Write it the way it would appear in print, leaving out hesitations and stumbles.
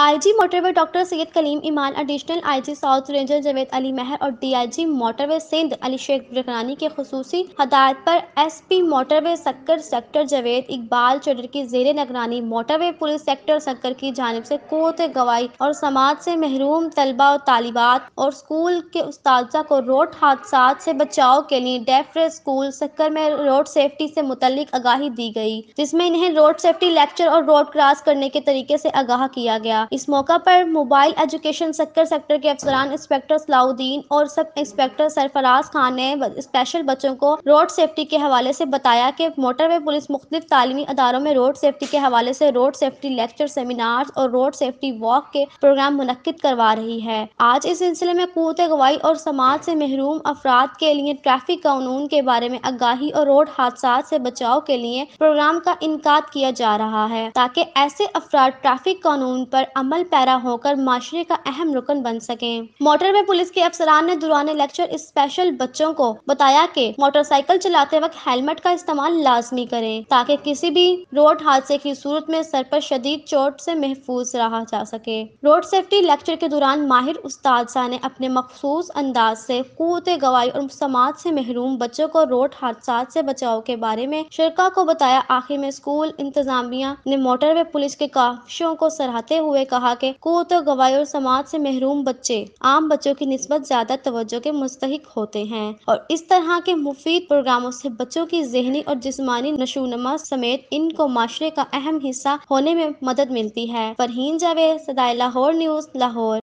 IG motorway doctor Syed Kaleem Iman, additional IG south ranger Javed Ali Mahar और DIG motorway Sindh Ali Shaikh Brikrani के खुसूसी हदायत पर SP motorway Sukkur sector Javed Iqbal Chaudhry की ज़ेरे निगरानी मोटरवे पुलिस सेक्टर सक्कर की जानिब से क़ुव्वत गवाही और समाज से महरूम तलबा और तालिबात और स्कूल के उस्ताज़ा को रोड हादसात से बचाव के लिए डेफरे स्कूल सक्कर में रोड सेफ्टी से मुतल्लिक आगाही दी गई, जिसमें इन्हें रोड सेफ्टी लेक्चर और रोड क्रॉस करने के तरीके से आगाह किया गया। इस मौका पर मोबाइल एजुकेशन सक्कर सेक्टर के अफसरान इंस्पेक्टर सलाउद्दीन और सब इंस्पेक्टर सरफराज खान ने स्पेशल बच्चों को रोड सेफ्टी के हवाले से बताया कि मोटरवे पुलिस मुख्तलिफ तालीमी अदारों में रोड सेफ्टी के हवाले से रोड सेफ्टी लेक्चर, सेमिनार्स और रोड सेफ्टी वॉक के प्रोग्राम मुनक्किद करवा रही है। आज इस सिलसिले में क़ुव्वत गवाही और समाज से महरूम अफराद के लिए ट्रैफिक कानून के बारे में आगाही और रोड हादसात से बचाव के लिए प्रोग्राम का इनकाद किया जा रहा है, ताकि ऐसे अफराद ट्रैफिक कानून पर अमल पैरा होकर माशरे का अहम रुकन बन सकें। मोटरवे पुलिस के अफसरान ने दौरान लेक्चर इस स्पेशल बच्चों को बताया कि मोटरसाइकिल चलाते वक्त हेलमेट का इस्तेमाल लाजमी करें, ताकि किसी भी रोड हादसे की सूरत में सर पर शदीद चोट से महफूज रहा जा सके। रोड सेफ्टी लेक्चर के दौरान माहिर उस्ताद ने अपने मखसूस अंदाज से क़ुव्वत गवाही और समाज से महरूम बच्चों को रोड हादसात से बचाव के बारे में शरका को बताया। आखिर में स्कूल इंतजामिया ने मोटरवे पुलिस के काविशों को सराहते हुए कहा कि क़ुव्वत गवाही और समाज से महरूम बच्चे आम बच्चों की निस्बत ज्यादा तवज्जो के मुस्तहिक होते हैं और इस तरह के मुफीद प्रोग्रामों से बच्चों की ज़हनी और जिस्मानी नशोनुमा समेत इनको माशरे का अहम हिस्सा होने में मदद मिलती है। फरहीन जावेद, सदाए लाहौर न्यूज़, लाहौर।